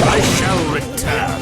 I shall return.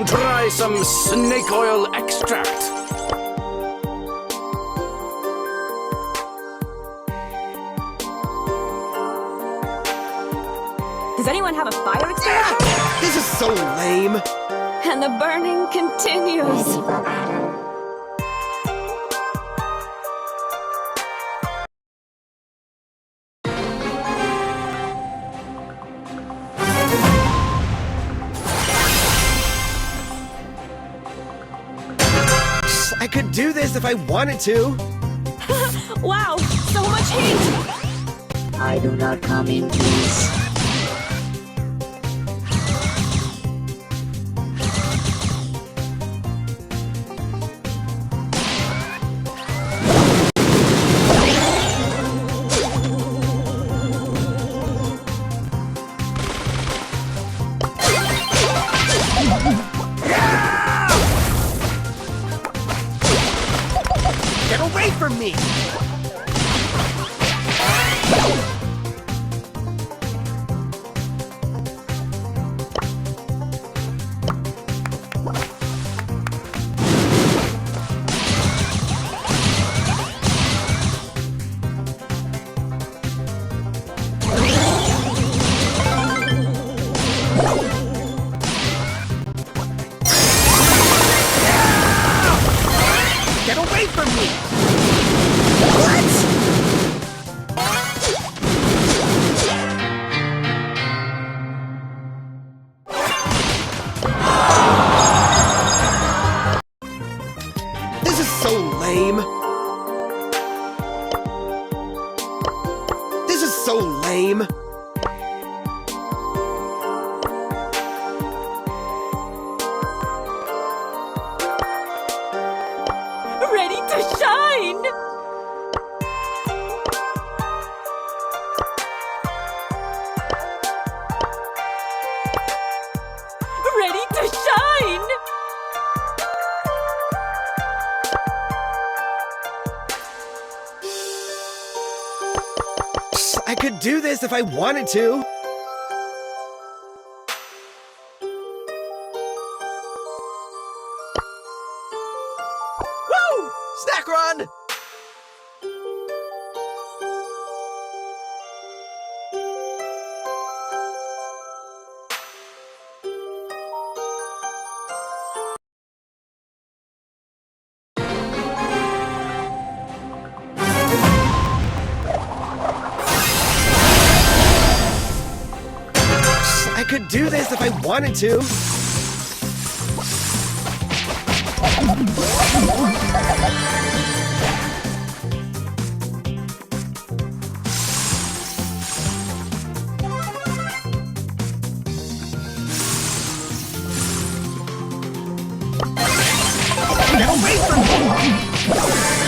Try some snake oil extract. Does anyone have a fire extinguisher? This is so lame. And the burning continues. I could do this if I wanted to. Wow, so much heat! I do not come in peace. Get away from me! Get away from me! What? This is so lame. This is so lame. Ready to shine! Ready to shine! I could do this if I wanted to. Woo! Snack run! I could do this if I wanted to. Get away from me!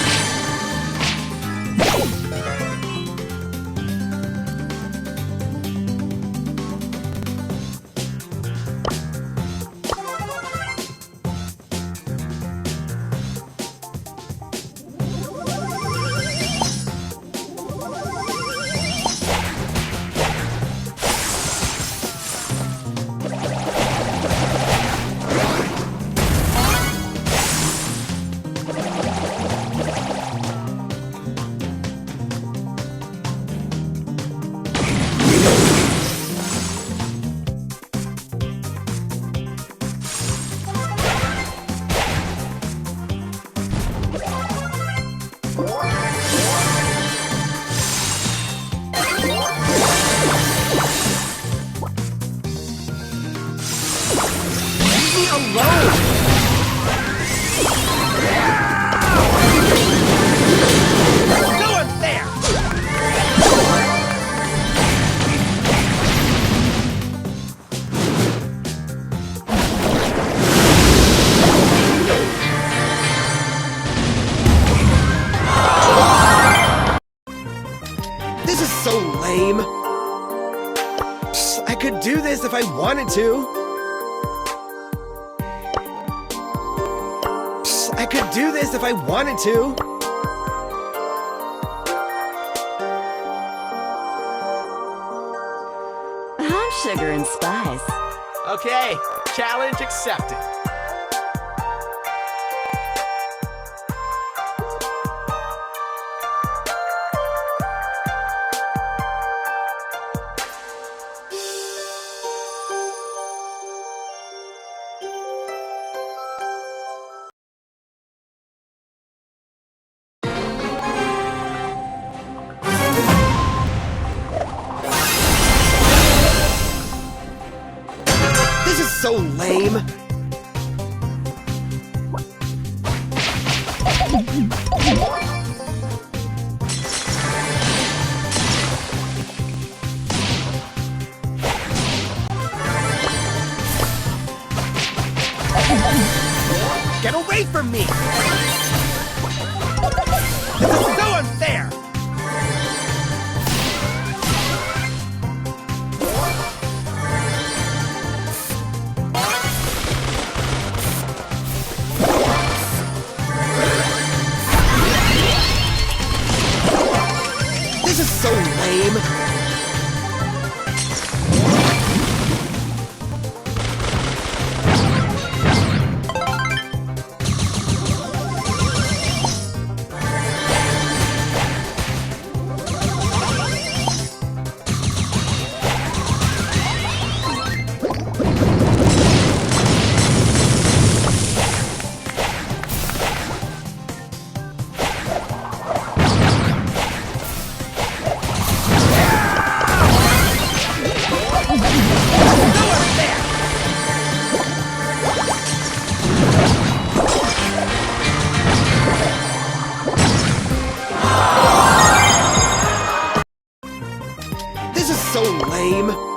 lame. I could do this if I wanted to. I could do this if I wanted to. I'm sugar and spice. Okay, challenge accepted. This is so lame. Get away from me! This is so unfair! This is so lame! This is so lame.